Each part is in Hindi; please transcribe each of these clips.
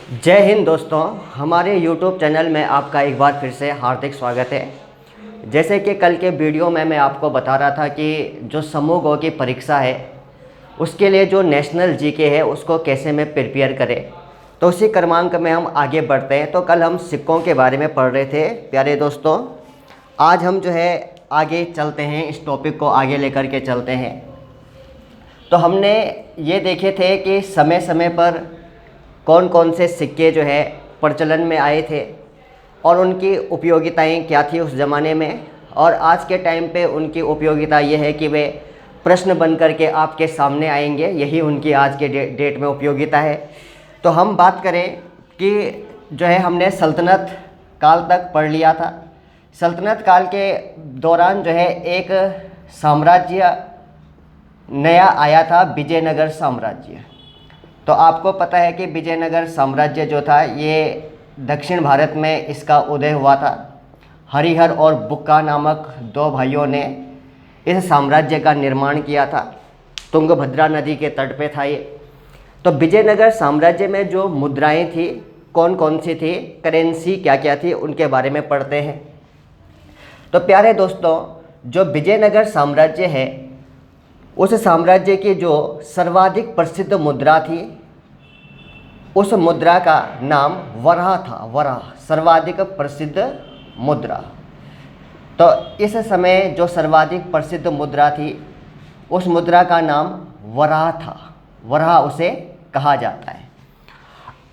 जय हिंद दोस्तों, हमारे YouTube चैनल में आपका एक बार फिर से हार्दिक स्वागत है। जैसे कि कल के वीडियो में मैं आपको बता रहा था कि जो समूह गौ की परीक्षा है उसके लिए जो नेशनल जीके है उसको कैसे मैं प्रिपेयर करें, तो उसी क्रमांक में हम आगे बढ़ते हैं। तो कल हम सिक्कों के बारे में पढ़ रहे थे प्यारे दोस्तों। आज हम जो है आगे चलते हैं, इस टॉपिक को आगे लेकर के चलते हैं। तो हमने ये देखे थे कि समय समय पर कौन कौन से सिक्के जो है प्रचलन में आए थे और उनकी उपयोगिताएं क्या थी उस ज़माने में, और आज के टाइम पे उनकी उपयोगिता ये है कि वे प्रश्न बन कर के आपके सामने आएंगे। यही उनकी आज के डेट में उपयोगिता है। तो हम बात करें कि जो है हमने सल्तनत काल तक पढ़ लिया था। सल्तनत काल के दौरान जो है एक साम्राज्य नया आया था, विजयनगर साम्राज्य। तो आपको पता है कि विजयनगर साम्राज्य जो था ये दक्षिण भारत में इसका उदय हुआ था। हरिहर और बुक्का नामक दो भाइयों ने इस साम्राज्य का निर्माण किया था। तुंगभद्रा नदी के तट पे था ये। तो विजयनगर साम्राज्य में जो मुद्राएं थी कौन कौन सी थी, करेंसी क्या क्या थी, उनके बारे में पढ़ते हैं। तो प्यारे दोस्तों, जो विजयनगर साम्राज्य है उस साम्राज्य की जो सर्वाधिक प्रसिद्ध मुद्रा थी उस मुद्रा का नाम वराह था। वराह सर्वाधिक प्रसिद्ध मुद्रा। तो इस समय जो सर्वाधिक प्रसिद्ध मुद्रा थी उस मुद्रा का नाम वराह था। वराह उसे कहा जाता है।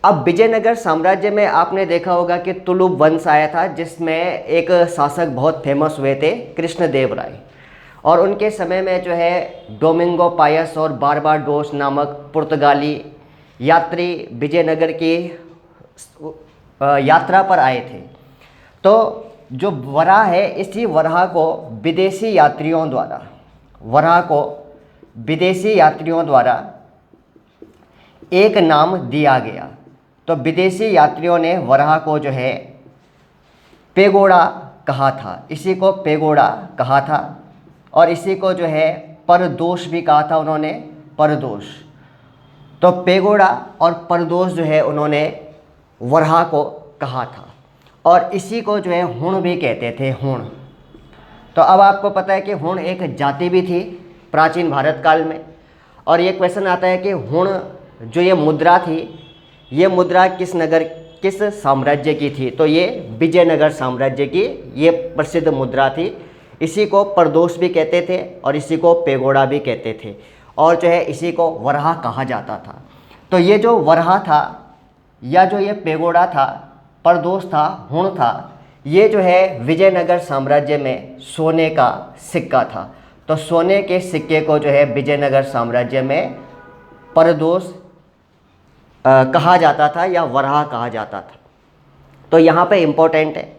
अब विजयनगर साम्राज्य में आपने देखा होगा कि तुलुप वंश आया था, जिसमें एक शासक बहुत फेमस हुए थे, कृष्णदेव राय। और उनके समय में जो है डोमिंगो पायस और बारबाडोस नामक पुर्तगाली यात्री विजयनगर की यात्रा पर आए थे। तो जो वराह है, इसी वराह को विदेशी यात्रियों द्वारा एक नाम दिया गया। तो विदेशी यात्रियों ने वराह को जो है पेगोड़ा कहा था, इसी को पेगोड़ा कहा था। और इसी को जो है परदोष भी कहा था उन्होंने, परदोष। तो पेगोड़ा और परदोष जो है उन्होंने वराह को कहा था। और इसी को जो है हुण भी कहते थे, हुण। तो अब आपको पता है कि हुण एक जाति भी थी प्राचीन भारत काल में। और ये क्वेश्चन आता है कि हुण जो ये मुद्रा थी, ये मुद्रा किस साम्राज्य की थी। तो ये विजयनगर साम्राज्य की ये प्रसिद्ध मुद्रा थी। इसी को परदोष भी कहते थे और इसी को पेगोड़ा भी कहते थे, और जो है इसी को वराह कहा जाता था। तो ये जो वराह था या जो ये पेगोड़ा था, परदोष था, हुण था, ये जो है विजयनगर साम्राज्य में सोने का सिक्का था। तो सोने के सिक्के को जो है विजयनगर साम्राज्य में परदोष कहा जाता था या वराह कहा जाता था। तो यहाँ पे इम्पोर्टेंट है।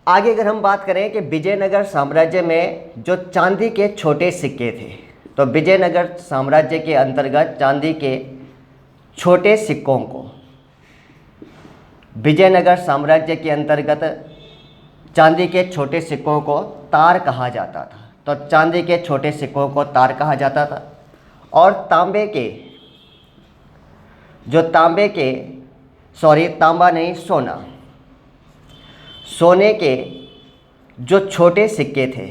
आगे अगर हम बात करें कि विजयनगर साम्राज्य में जो चांदी के छोटे सिक्के थे, तो विजयनगर साम्राज्य के अंतर्गत चांदी के छोटे सिक्कों को, विजयनगर साम्राज्य के अंतर्गत चांदी के छोटे सिक्कों को तार कहा जाता था। तो चांदी के छोटे सिक्कों को तार कहा जाता था। और सोने के जो छोटे सिक्के थे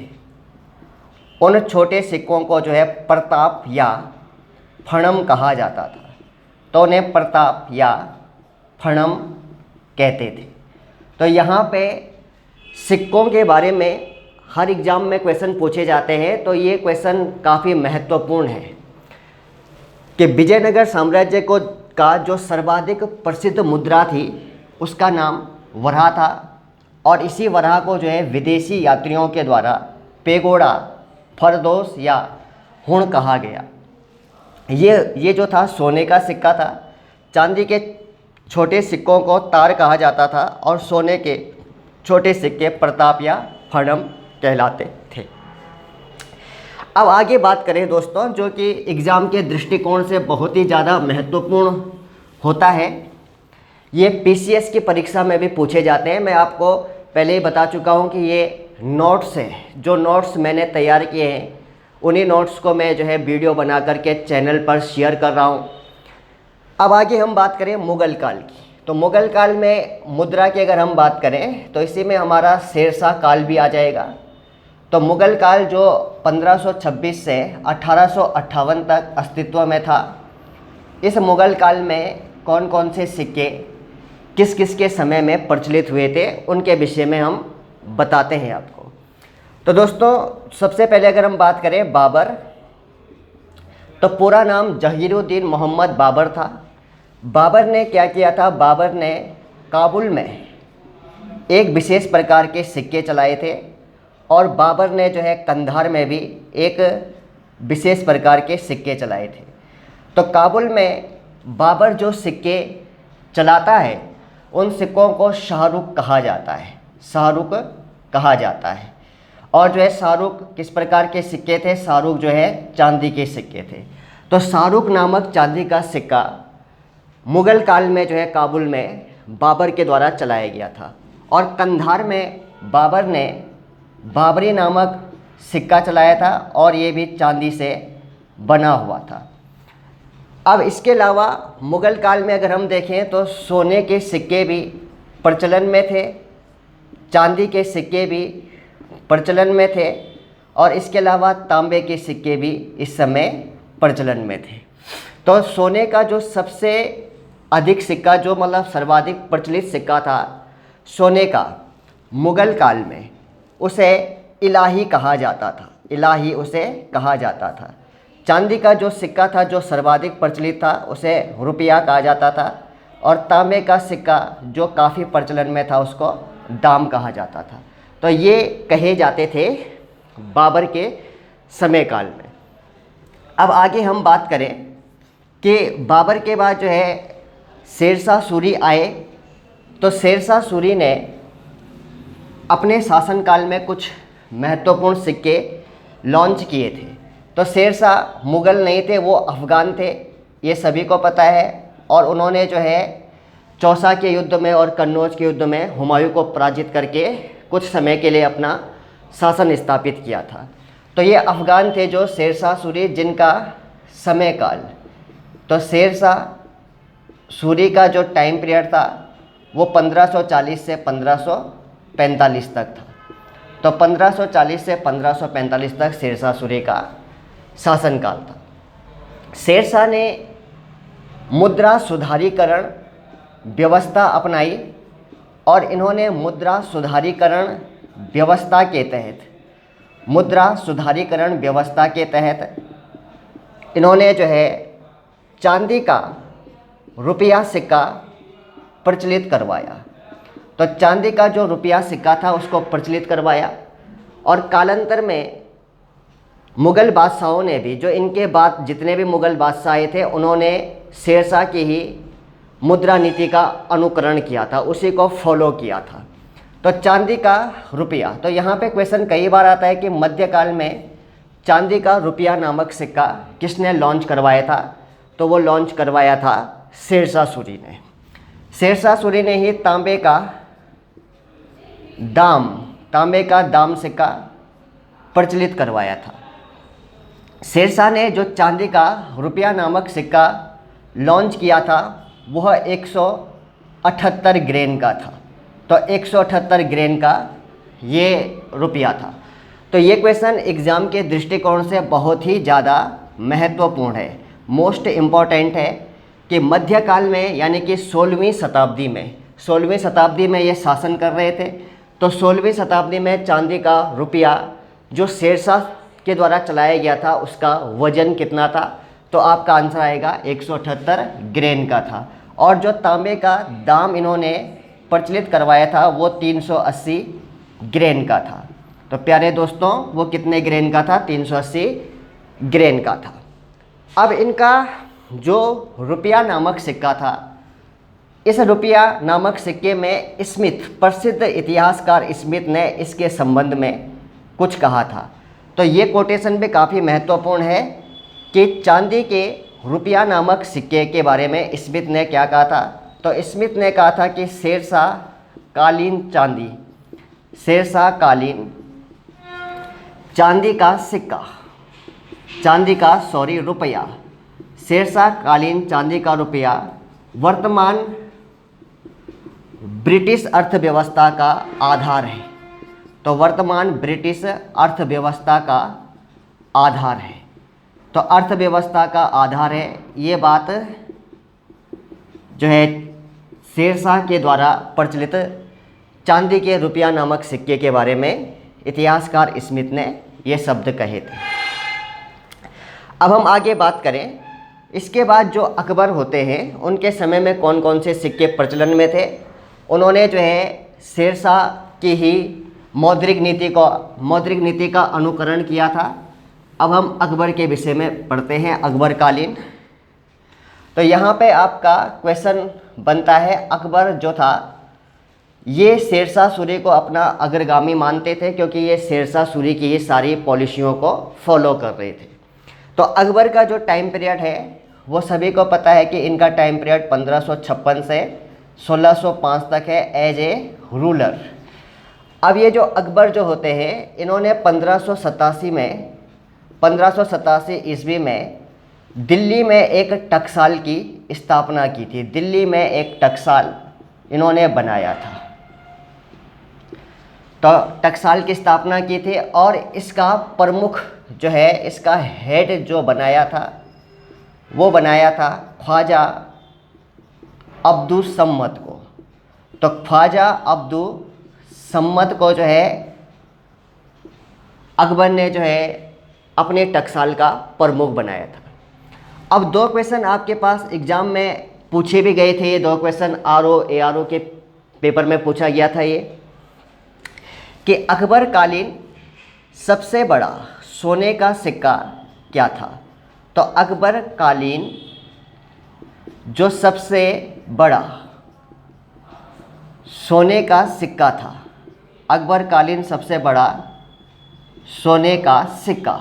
उन छोटे सिक्कों को जो है प्रताप या फणम कहा जाता था। तो उन्हें प्रताप या फणम कहते थे। तो यहाँ पे सिक्कों के बारे में हर एग्ज़ाम में क्वेश्चन पूछे जाते हैं। तो ये क्वेश्चन काफ़ी महत्वपूर्ण है कि विजयनगर साम्राज्य का जो सर्वाधिक प्रसिद्ध मुद्रा थी उसका नाम वराह था। और इसी वराह को जो है विदेशी यात्रियों के द्वारा पेगोड़ा, फरदोष या हुण कहा गया। ये जो था सोने का सिक्का था। चांदी के छोटे सिक्कों को तार कहा जाता था और सोने के छोटे सिक्के प्रताप या फणम कहलाते थे। अब आगे बात करें दोस्तों, जो कि एग्ज़ाम के दृष्टिकोण से बहुत ही ज़्यादा महत्वपूर्ण होता है। ये पीसीएस की परीक्षा में भी पूछे जाते हैं। मैं आपको पहले ही बता चुका हूँ कि ये नोट्स है, जो नोट्स मैंने तैयार किए हैं उन्हीं नोट्स को मैं जो है वीडियो बना करके चैनल पर शेयर कर रहा हूँ। अब आगे हम बात करें मुग़ल काल की। तो मुग़ल काल में मुद्रा की अगर हम बात करें तो इसी में हमारा शेरशाह काल भी आ जाएगा। तो मुग़ल काल जो 1526 से 1858 तक अस्तित्व में था, इस मुग़ल काल में कौन कौन से सिक्के किस किस के समय में प्रचलित हुए थे उनके विषय में हम बताते हैं आपको। तो दोस्तों, सबसे पहले अगर हम बात करें बाबर, तो पूरा नाम जहीरुद्दीन मोहम्मद बाबर था। बाबर ने क्या किया था? बाबर ने काबुल में एक विशेष प्रकार के सिक्के चलाए थे और बाबर ने जो है कंधार में भी एक विशेष प्रकार के सिक्के चलाए थे। तो काबुल में बाबर जो सिक्के चलाता है उन सिक्कों को शाहरुख कहा जाता है, शाहरुख कहा जाता है। और जो है शाहरुख किस प्रकार के सिक्के थे? शाहरुख जो है चांदी के सिक्के थे। तो शाहरुख नामक चांदी का सिक्का मुग़ल काल में जो है काबुल में बाबर के द्वारा चलाया गया था। और कंधार में बाबर ने बाबरी नामक सिक्का चलाया था और ये भी चांदी से बना हुआ था। अब इसके अलावा मुग़ल काल में अगर हम देखें तो सोने के सिक्के भी प्रचलन में थे, चांदी के सिक्के भी प्रचलन में थे और इसके अलावा तांबे के सिक्के भी इस समय प्रचलन में थे। तो सोने का जो सबसे अधिक सिक्का, जो मतलब सर्वाधिक प्रचलित सिक्का था सोने का मुग़ल काल में, उसे इलाही कहा जाता था, इलाही उसे कहा जाता था। चांदी का जो सिक्का था जो सर्वाधिक प्रचलित था उसे रुपया कहा जाता था और तांबे का सिक्का जो काफ़ी प्रचलन में था उसको दाम कहा जाता था। तो ये कहे जाते थे बाबर के समय काल में। अब आगे हम बात करें कि बाबर के बाद जो है शेरशाह सूरी आए। तो शेरशाह सूरी ने अपने शासनकाल में कुछ महत्वपूर्ण सिक्के लॉन्च किए थे। तो शेरशाह मुग़ल नहीं थे, वो अफ़गान थे, ये सभी को पता है। और उन्होंने जो है चौसा के युद्ध में और कन्नौज के युद्ध में हुमायूं को पराजित करके कुछ समय के लिए अपना शासन स्थापित किया था। तो ये अफ़गान थे जो शेरशाह सूरी, जिनका समय काल, तो शेरशाह सूरी का जो टाइम पीरियड था वो 1540 से 1545 तक था। तो 1540 से 1545 तक शेरशाह सूरी का शासनकाल था। शेरशाह ने मुद्रा सुधारीकरण व्यवस्था अपनाई और इन्होंने मुद्रा सुधारीकरण व्यवस्था के तहत, मुद्रा सुधारीकरण व्यवस्था के तहत इन्होंने जो है चांदी का रुपया सिक्का प्रचलित करवाया। तो चांदी का जो रुपया सिक्का था उसको प्रचलित करवाया और कालांतर में मुग़ल बादशाहों ने भी, जो इनके बाद जितने भी मुग़ल बादशाह आए थे, उन्होंने शेरशाह की ही मुद्रा नीति का अनुकरण किया था, उसी को फॉलो किया था। तो चांदी का रुपया, तो यहाँ पे क्वेश्चन कई बार आता है कि मध्यकाल में चांदी का रुपया नामक सिक्का किसने लॉन्च करवाया था? तो वो लॉन्च करवाया था शेरशाह सूरी ने। शेरशाह सूरी ने ही तांबे का दाम सिक्का प्रचलित करवाया था। शेरशाह ने जो चांदी का रुपया नामक सिक्का लॉन्च किया था वह 178 ग्रेन का था। तो 178 ग्रेन का ये रुपया था। तो ये क्वेश्चन एग्ज़ाम के दृष्टिकोण से बहुत ही ज़्यादा महत्वपूर्ण है, मोस्ट इम्पॉर्टेंट है कि मध्यकाल में यानी कि 16वीं शताब्दी में ये शासन कर रहे थे। तो 16वीं शताब्दी में चांदी का रुपया जो शेरशाह के द्वारा चलाया गया था उसका वज़न कितना था? तो आपका आंसर आएगा 178 ग्रेन का था। और जो तांबे का दाम इन्होंने प्रचलित करवाया था वो 380 ग्रेन का था। तो प्यारे दोस्तों, वो कितने ग्रेन का था? 380 ग्रेन का था। अब इनका जो रुपया नामक सिक्का था, इस रुपया नामक सिक्के में स्मिथ, प्रसिद्ध इतिहासकार स्मिथ ने इसके संबंध में कुछ कहा था। तो ये कोटेशन भी काफ़ी महत्वपूर्ण है कि चांदी के रुपया नामक सिक्के के बारे में स्मिथ ने क्या कहा था? तो स्मिथ ने कहा था कि शेरशाह कालीन चांदी का सिक्का, रुपया, शेरशाह कालीन चांदी का रुपया वर्तमान ब्रिटिश अर्थव्यवस्था का आधार है। तो वर्तमान ब्रिटिश अर्थव्यवस्था का आधार है। तो अर्थव्यवस्था का आधार है, ये बात जो है शेरशाह के द्वारा प्रचलित चांदी के रुपया नामक सिक्के के बारे में इतिहासकार स्मिथ ने ये शब्द कहे थे। अब हम आगे बात करें, इसके बाद जो अकबर होते हैं उनके समय में कौन कौन से सिक्के प्रचलन में थे। उन्होंने जो है शेरशाह की ही मौद्रिक नीति का अनुकरण किया था। अब हम अकबर के विषय में पढ़ते हैं, अकबर कालीन। तो यहाँ पे आपका क्वेश्चन बनता है, अकबर जो था ये शेरशाह सूरी को अपना अग्रगामी मानते थे, क्योंकि ये शेरशाह सूरी की ही सारी पॉलिसियों को फॉलो कर रहे थे। तो अकबर का जो टाइम पीरियड है वो सभी को पता है कि इनका टाइम पीरियड 1556 से 1605 तक है एज ए रूलर। अब ये जो अकबर जो होते हैं इन्होंने 1587 ईस्वी में दिल्ली में एक टकसाल की स्थापना की थी। दिल्ली में एक टकसाल इन्होंने बनाया था। तो टकसाल की स्थापना की थी और इसका प्रमुख जो है, इसका हेड जो बनाया था वो बनाया था ख्वाजा अब्दुस सम्मत को। तो ख्वाजा अब्दुस सम्मत को जो है अकबर ने जो है अपने टकसाल का प्रमुख बनाया था। अब दो क्वेश्चन आपके पास एग्जाम में पूछे भी गए थे, ये दो क्वेश्चन ARO के पेपर में पूछा गया था ये, कि अकबर कालीन सबसे बड़ा सोने का सिक्का क्या था। तो अकबर कालीन जो सबसे बड़ा सोने का सिक्का था, अकबर कालीन सबसे बड़ा सोने का सिक्का,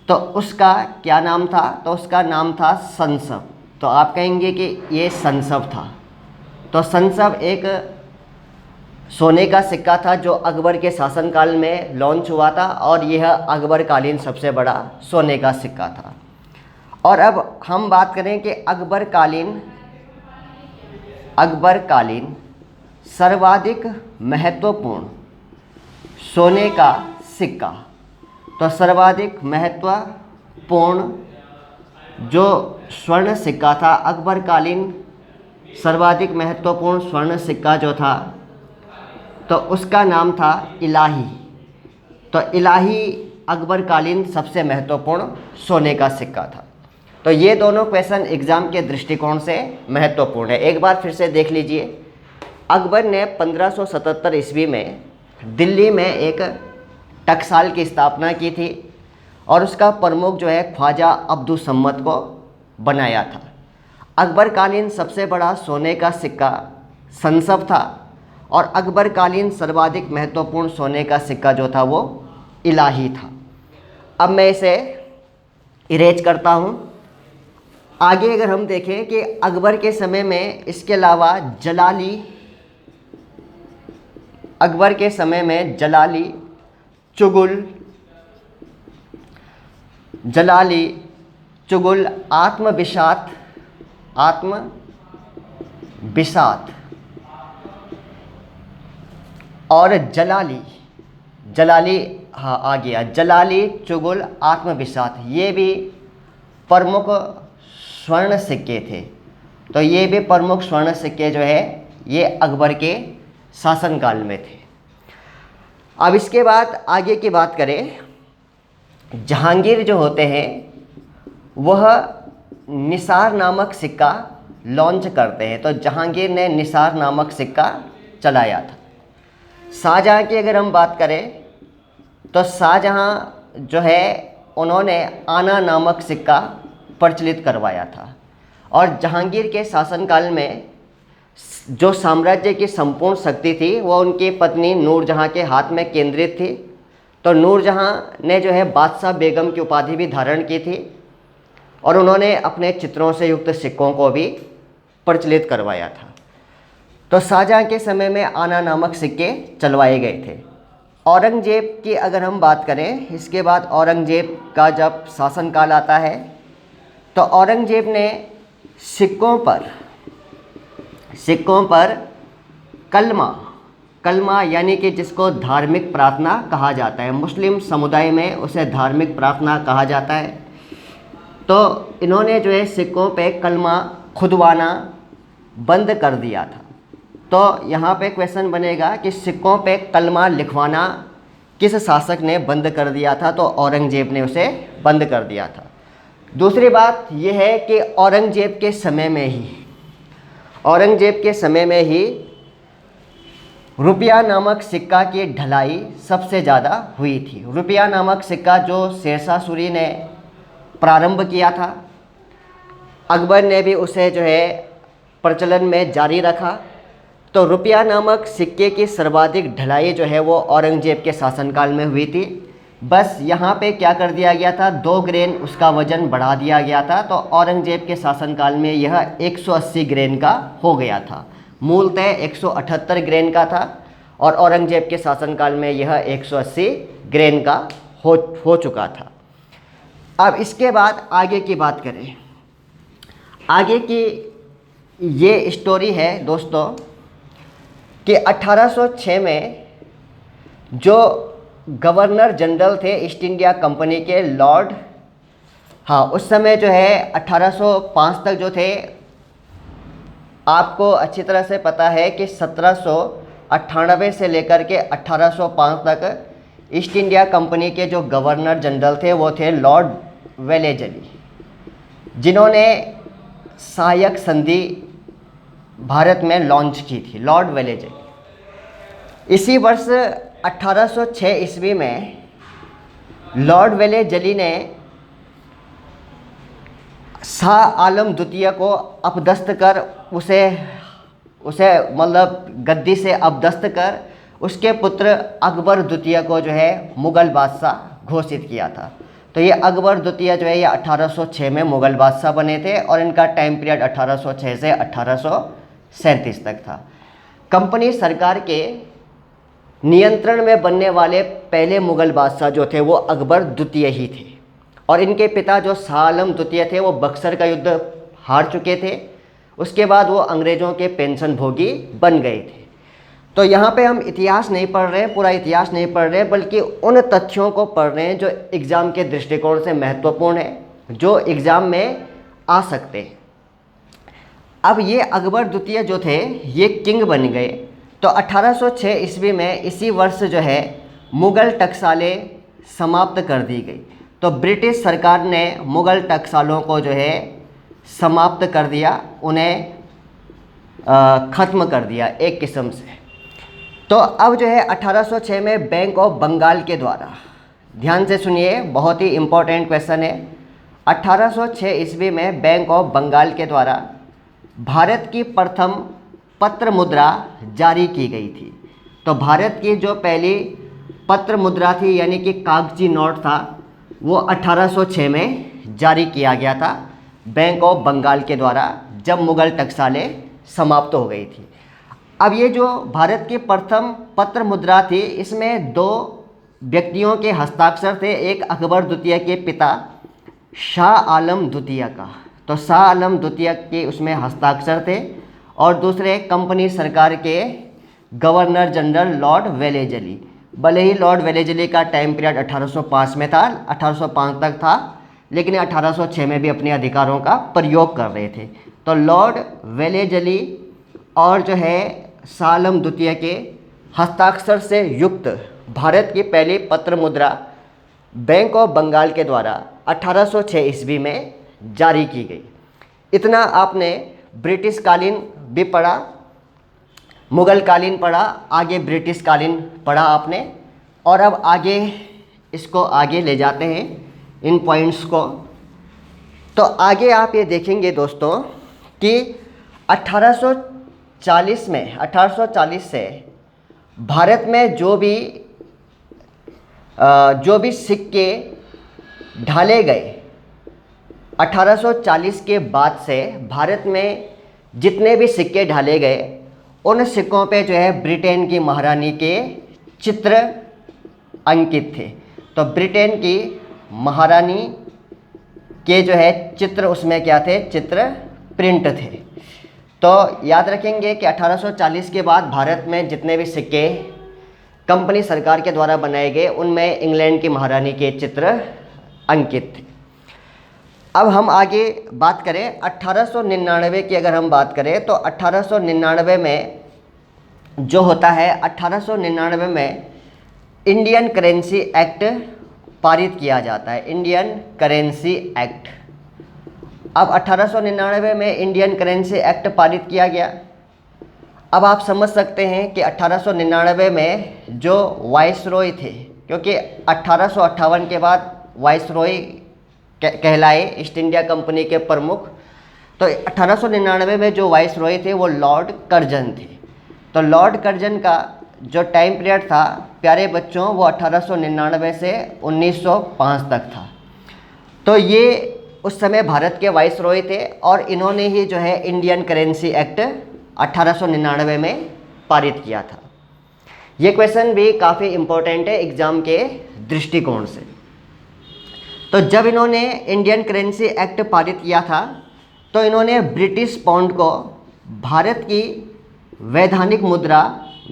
तो उसका क्या नाम था। तो उसका नाम था संसब। तो आप कहेंगे कि ये संसब था। तो संसब एक सोने का सिक्का था जो अकबर के शासनकाल में लॉन्च हुआ था और यह अकबर कालीन सबसे बड़ा सोने का सिक्का था। और अब हम बात करें कि अकबर कालीन सर्वाधिक महत्वपूर्ण सोने का सिक्का। तो सर्वाधिक महत्वपूर्ण जो स्वर्ण सिक्का था, अकबर कालीन सर्वाधिक महत्वपूर्ण स्वर्ण सिक्का जो था तो उसका नाम था इलाही। तो इलाही अकबर कालीन सबसे महत्वपूर्ण सोने का सिक्का था। तो ये दोनों क्वेश्चन एग्ज़ाम के दृष्टिकोण से महत्वपूर्ण है। एक बार फिर से देख लीजिए, अकबर ने 1577 ईस्वी में दिल्ली में एक टकसाल की स्थापना की थी और उसका प्रमुख जो है ख्वाजा अब्दुस सम्मत को बनाया था। अकबर कालीन सबसे बड़ा सोने का सिक्का संसब था और अकबर कालीन सर्वाधिक महत्वपूर्ण सोने का सिक्का जो था वो इलाही था। अब मैं इसे इरेज करता हूँ। आगे अगर हम देखें कि अकबर के समय में इसके अलावा अकबर के समय में जलाली, चुगुल, आत्मबिसात और जलाली आ गया, जलाली, चुगुल, आत्मबिसात, ये भी प्रमुख स्वर्ण सिक्के थे। तो ये भी प्रमुख स्वर्ण सिक्के जो है ये अकबर के शासनकाल में थे। अब इसके बाद आगे की बात करें, जहांगीर जो होते हैं वह निसार नामक सिक्का लॉन्च करते हैं। तो जहांगीर ने निसार नामक सिक्का चलाया था। शाहजहाँ की अगर हम बात करें तो शाहजहाँ जो है उन्होंने आना नामक सिक्का प्रचलित करवाया था। और जहांगीर के शासनकाल में जो साम्राज्य की संपूर्ण शक्ति थी वो उनकी पत्नी नूरजहाँ के हाथ में केंद्रित थी। तो नूरजहाँ ने जो है बादशाह बेगम की उपाधि भी धारण की थी और उन्होंने अपने चित्रों से युक्त सिक्कों को भी प्रचलित करवाया था। तो शाहजहाँ के समय में आना नामक सिक्के चलवाए गए थे। औरंगजेब की अगर हम बात करें, इसके बाद औरंगजेब का जब शासनकाल आता है तो औरंगजेब ने सिक्कों पर कलमा, कलमा यानी कि जिसको धार्मिक प्रार्थना कहा जाता है, मुस्लिम समुदाय में उसे धार्मिक प्रार्थना कहा जाता है। तो इन्होंने जो है सिक्कों पे कलमा खुदवाना बंद कर दिया था। तो यहाँ पे क्वेश्चन बनेगा कि सिक्कों पे कलमा लिखवाना किस शासक ने बंद कर दिया था? तो औरंगजेब ने उसे बंद कर दिया था। दूसरी बात यह है कि औरंगजेब के समय में ही रुपया नामक सिक्का की ढलाई सबसे ज़्यादा हुई थी। रुपया नामक सिक्का जो शेरशाह सूरी ने प्रारंभ किया था, अकबर ने भी उसे जो है प्रचलन में जारी रखा। तो रुपया नामक सिक्के की सर्वाधिक ढलाई जो है वो औरंगजेब के शासनकाल में हुई थी। बस यहाँ पे क्या कर दिया गया था, 2 ग्रेन उसका वज़न बढ़ा दिया गया था। तो औरंगजेब के शासनकाल में यह 180 ग्रेन का हो गया था। मूलतः 178 ग्रेन का था और औरंगजेब के शासनकाल में यह 180 ग्रेन का हो चुका था। अब इसके बाद आगे की बात करें। आगे की ये स्टोरी है दोस्तों कि 1806 में जो गवर्नर जनरल थे ईस्ट इंडिया कंपनी के लॉर्ड, उस समय जो है 1805 तक जो थे, आपको अच्छी तरह से पता है कि 1798 से लेकर के 1805 तक ईस्ट इंडिया कंपनी के जो गवर्नर जनरल थे वो थे लॉर्ड वेलेजली, जिन्होंने सहायक संधि भारत में लॉन्च की थी। लॉर्ड वेलेजली इसी वर्ष 1806 ईस्वी में लॉर्ड वेलेजली ने शाह आलम द्वितीय को अपदस्थ कर उसे मतलब गद्दी से अपदस्थ कर उसके पुत्र अकबर द्वितीय को जो है मुग़ल बादशाह घोषित किया था। तो ये अकबर द्वितीय जो है ये 1806 में मुग़ल बादशाह बने थे और इनका टाइम पीरियड 1806 से 1837 तक था। कंपनी सरकार के नियंत्रण में बनने वाले पहले मुग़ल बादशाह जो थे वो अकबर द्वितीय ही थे और इनके पिता जो शाह आलम द्वितीय थे वो बक्सर का युद्ध हार चुके थे। उसके बाद वो अंग्रेज़ों के पेंशन भोगी बन गए थे। तो यहाँ पे हम इतिहास नहीं पढ़ रहे, पूरा इतिहास नहीं पढ़ रहे, बल्कि उन तथ्यों को पढ़ रहे हैं जो एग्ज़ाम के दृष्टिकोण से महत्वपूर्ण है, जो एग्ज़ाम में आ सकते हैं। अब ये अकबर द्वितीय जो थे ये किंग बन गए। तो 1806 ईस्वी में इसी वर्ष जो है मुग़ल टकसालें समाप्त कर दी गई। तो ब्रिटिश सरकार ने मुग़ल टकसालों को जो है समाप्त कर दिया, उन्हें ख़त्म कर दिया एक किस्म से। तो अब जो है 1806 में बैंक ऑफ बंगाल के द्वारा, ध्यान से सुनिए, बहुत ही इम्पोर्टेंट क्वेश्चन है। 1806 ईस्वी में बैंक ऑफ बंगाल के द्वारा भारत की प्रथम पत्र मुद्रा जारी की गई थी। तो भारत की जो पहली पत्र मुद्रा थी यानी कि कागजी नोट था वो 1806 में जारी किया गया था बैंक ऑफ बंगाल के द्वारा, जब मुग़ल टकसालें समाप्त हो गई थी। अब ये जो भारत की प्रथम पत्र मुद्रा थी इसमें 2 व्यक्तियों के हस्ताक्षर थे, एक अकबर द्वितीय के पिता शाह आलम द्वितीय का, तो शाह आलम द्वितीय के उसमें हस्ताक्षर थे, और दूसरे कंपनी सरकार के गवर्नर जनरल लॉर्ड वेलेजली। भले ही लॉर्ड वेलेजली का टाइम पीरियड 1805 में था, 1805 तक था, लेकिन 1806 में भी अपने अधिकारों का प्रयोग कर रहे थे। तो लॉर्ड वेलेजली और जो है शाह आलम द्वितीय के हस्ताक्षर से युक्त भारत की पहली पत्र मुद्रा बैंक ऑफ बंगाल के द्वारा 1806 ईस्वी में जारी की गई। इतना आपने ब्रिटिश कालीन भी पढ़ा, मुग़ल कालीन पढ़ा, आगे ब्रिटिश कालीन पढ़ा आपने। और अब आगे इसको आगे ले जाते हैं इन पॉइंट्स को। तो आगे आप ये देखेंगे दोस्तों कि 1840 से भारत में जो भी सिक्के ढाले गए, 1840 के बाद से भारत में जितने भी सिक्के ढाले गए उन सिक्कों पे जो है ब्रिटेन की महारानी के चित्र अंकित थे। तो ब्रिटेन की महारानी के जो है चित्र उसमें क्या थे, चित्र प्रिंट थे। तो तो याद रखेंगे कि 1840 के बाद भारत में जितने भी सिक्के कंपनी सरकार के द्वारा बनाए गए उनमें इंग्लैंड की महारानी के चित्र अंकित थे। अब हम आगे बात करें 1899 की। अगर हम बात करें तो 1899 में जो होता है, 1899 में इंडियन करेंसी एक्ट पारित किया जाता है, इंडियन करेंसी एक्ट। अब 1899 में इंडियन करेंसी एक्ट पारित किया गया। अब आप समझ सकते हैं कि 1899 में जो वाइसरॉय थे, क्योंकि 1858 के बाद वाइसरॉय कहलाए ईस्ट इंडिया कंपनी के प्रमुख, तो 1899 में जो वाइसरॉय थे वो लॉर्ड कर्जन थे। तो लॉर्ड कर्जन का जो टाइम पीरियड था प्यारे बच्चों वो 1899 से 1905 तक था। तो ये उस समय भारत के वाइसरॉय थे और इन्होंने ही जो है इंडियन करेंसी एक्ट 1899 में पारित किया था। ये क्वेश्चन भी काफ़ी इम्पोर्टेंट है एग्ज़ाम के दृष्टिकोण से। तो जब इन्होंने इंडियन करेंसी एक्ट पारित किया था तो इन्होंने ब्रिटिश पाउंड को भारत की वैधानिक मुद्रा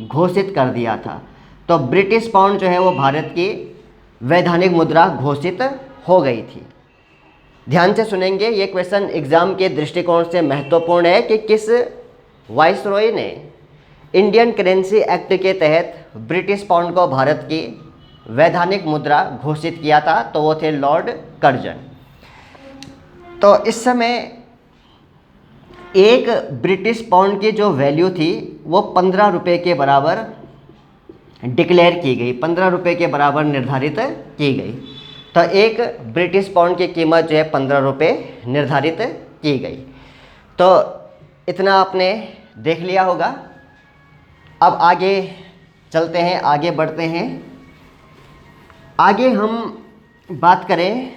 घोषित कर दिया था। तो ब्रिटिश पाउंड जो है वो भारत की वैधानिक मुद्रा घोषित हो गई थी। ध्यान से सुनेंगे, ये क्वेश्चन एग्ज़ाम के दृष्टिकोण से महत्वपूर्ण है कि किस वाइसरॉय ने इंडियन करेंसी एक्ट के तहत ब्रिटिश पाउंड को भारत की वैधानिक मुद्रा घोषित किया था। तो वो थे लॉर्ड कर्जन। तो इस समय एक ब्रिटिश पाउंड की जो वैल्यू थी वो 15 रुपये के बराबर डिक्लेयर की गई, 15 रुपये के बराबर निर्धारित की गई। तो एक ब्रिटिश पाउंड की कीमत जो है 15 रुपये निर्धारित की गई। तो इतना आपने देख लिया होगा। अब आगे चलते हैं, आगे बढ़ते हैं। आगे हम बात करें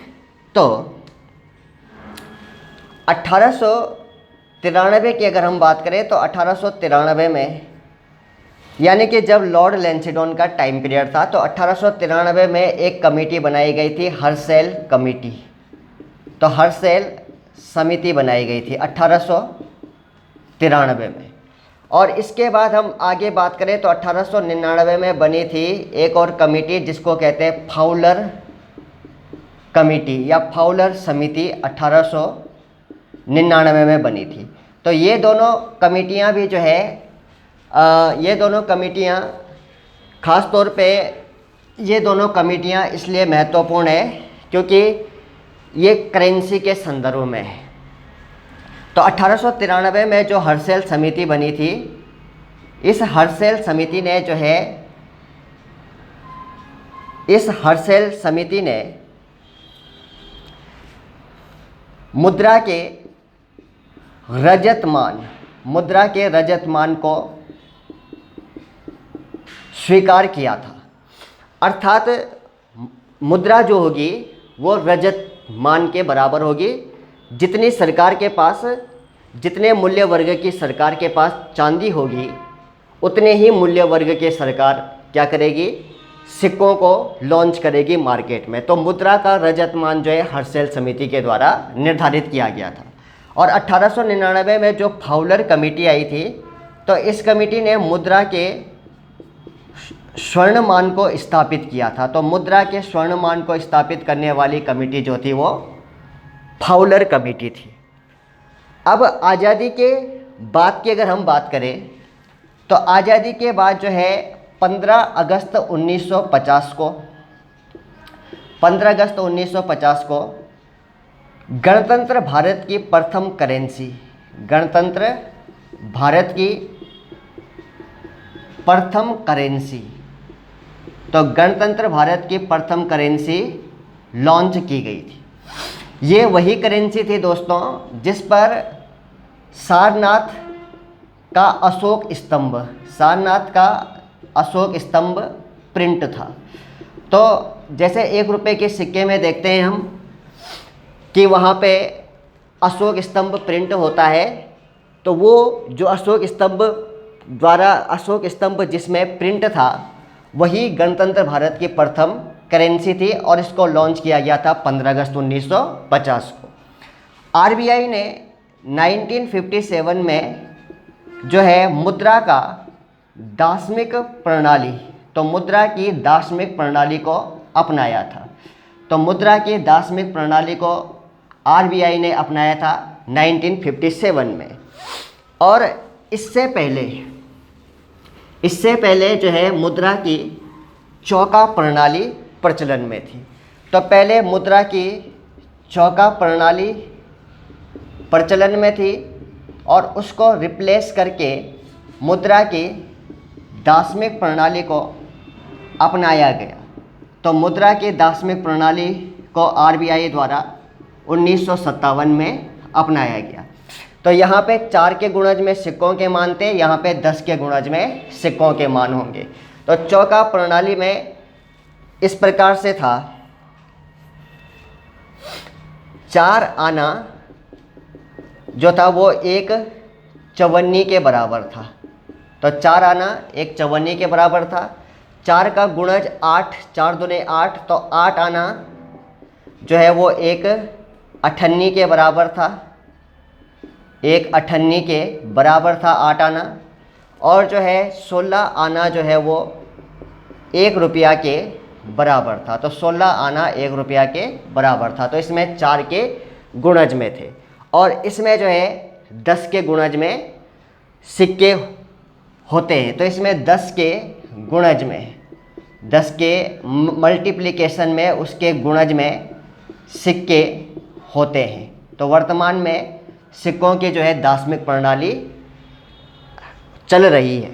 तो 1893 की अगर हम बात करें तो 1893 में, यानी कि जब लॉर्ड लैंसिडॉन का टाइम पीरियड था, तो 1893 में एक कमेटी बनाई गई थी, हर्सेल कमेटी। तो हर्सेल समिति बनाई गई थी 1893 में। और इसके बाद हम आगे बात करें तो 1899 में बनी थी एक और कमेटी जिसको कहते हैं फाउलर कमेटी या फाउलर समिति, 1899 में बनी थी। तो ये दोनों कमेटियां भी जो है ये दोनों कमेटियां ख़ास तौर पे ये दोनों कमेटियां इसलिए महत्वपूर्ण है क्योंकि ये करेंसी के संदर्भ में है। तो 1893 में जो हर्सेल समिति बनी थी, इस हर्सेल समिति ने जो है इस हर्सेल समिति ने मुद्रा के रजत मान को स्वीकार किया था। अर्थात मुद्रा जो होगी वो रजत मान के बराबर होगी। जितनी सरकार के पास, जितने मूल्य वर्ग की सरकार के पास चांदी होगी, उतने ही मूल्य वर्ग के सरकार क्या करेगी, सिक्कों को लॉन्च करेगी मार्केट में। तो मुद्रा का रजत मान जो है हर्सेल समिति के द्वारा निर्धारित किया गया था। और 1899 में जो फाउलर कमेटी आई थी, तो इस कमेटी ने मुद्रा के स्वर्ण मान को स्थापित किया था। तो मुद्रा के स्वर्ण मान को स्थापित करने वाली कमेटी जो थी वो फाउलर कमेटी थी। अब आज़ादी के बाद की अगर हम बात करें तो आज़ादी के बाद जो है 15 अगस्त 1950 को गणतंत्र भारत की प्रथम करेंसी, गणतंत्र भारत की प्रथम करेंसी, तो गणतंत्र भारत की प्रथम करेंसी लॉन्च की गई थी। ये वही करेंसी थी दोस्तों जिस पर सारनाथ का अशोक स्तंभ प्रिंट था। तो जैसे 1 रुपये के सिक्के में देखते हैं हम कि वहाँ पे अशोक स्तंभ प्रिंट होता है, तो वो जो अशोक स्तंभ जिसमें प्रिंट था वही गणतंत्र भारत की प्रथम करेंसी थी और इसको लॉन्च किया गया था 15 अगस्त 1950 को। आरबीआई ने 1957 में जो है मुद्रा का दार्शनिक प्रणाली, तो मुद्रा की दार्शनिक प्रणाली को अपनाया था। तो मुद्रा की दार्शनिक प्रणाली को आरबीआई ने अपनाया था 1957 में। और इससे पहले जो है मुद्रा की चौका प्रणाली प्रचलन में थी। तो पहले मुद्रा की चौका प्रणाली प्रचलन में थी और उसको रिप्लेस करके मुद्रा की दार्शनिक प्रणाली को अपनाया गया। तो मुद्रा की दार्शनिक प्रणाली को आरबीआई द्वारा 1957 में अपनाया गया। तो यहाँ पे 4 के गुणज में सिक्कों के मान थे, यहाँ पे 10 के गुणज में सिक्कों के मान होंगे। तो चौका प्रणाली में इस प्रकार से था, 4 आना जो था वो एक चवन्नी के बराबर था। तो 4 आना एक चवन्नी के बराबर था। 4 का गुणज 8, 4 दूने 8, तो 8 आना जो है वो एक अठन्नी के बराबर था, एक अठन्नी के बराबर था 8 आना। और जो है 16 आना जो है वो 1 रुपया के बराबर था। तो 16 आना 1 रुपया के बराबर था। तो इसमें 4 के गुणज में थे। और इसमें जो है 10 के गुणज में सिक्के होते हैं। तो इसमें 10 के गुणज में, 10 के मल्टीप्लिकेशन में उसके गुणज में सिक्के होते हैं। तो वर्तमान में सिक्कों की जो है दार्शनिक प्रणाली चल रही है।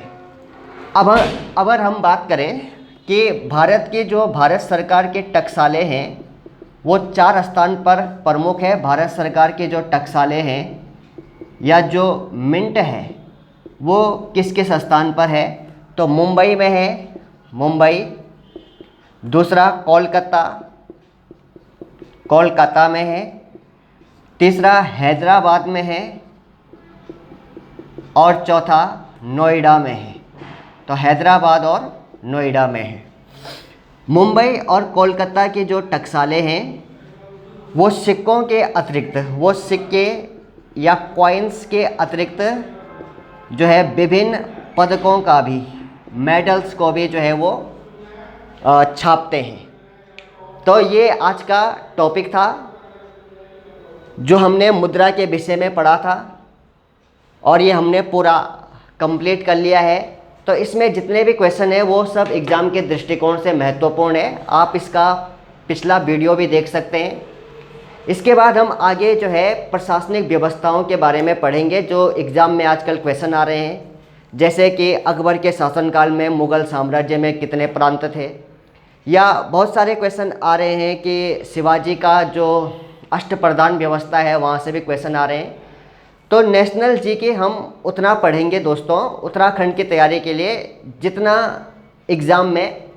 अब अगर हम बात करें कि भारत सरकार के टकसालें हैं वो 4 स्थान पर प्रमुख है। भारत सरकार के जो टकसालें हैं या जो मिंट है वो किस किस स्थान पर है? तो मुंबई में है, मुंबई। दूसरा कोलकाता में है। तीसरा हैदराबाद में है और चौथा नोएडा में है। तो हैदराबाद और नोएडा में है। मुंबई और कोलकाता के जो टकसालें हैं वो सिक्कों के अतिरिक्त, वो सिक्के या कॉइन्स के अतिरिक्त जो है विभिन्न पदकों का भी, मेडल्स को भी जो है वो छापते हैं। तो ये आज का टॉपिक था जो हमने मुद्रा के विषय में पढ़ा था और ये हमने पूरा कंप्लीट कर लिया है। तो इसमें जितने भी क्वेश्चन हैं वो सब एग्ज़ाम के दृष्टिकोण से महत्वपूर्ण है। आप इसका पिछला वीडियो भी देख सकते हैं। इसके बाद हम आगे जो है प्रशासनिक व्यवस्थाओं के बारे में पढ़ेंगे जो एग्ज़ाम में आजकल क्वेश्चन आ रहे हैं। जैसे कि अकबर के शासनकाल में मुग़ल साम्राज्य में कितने प्रांत थे, या बहुत सारे क्वेश्चन आ रहे हैं कि शिवाजी का जो अष्टप्रधान व्यवस्था है वहाँ से भी क्वेश्चन आ रहे हैं। तो नेशनल जीके हम उतना पढ़ेंगे दोस्तों उत्तराखंड की तैयारी के लिए जितना एग्ज़ाम में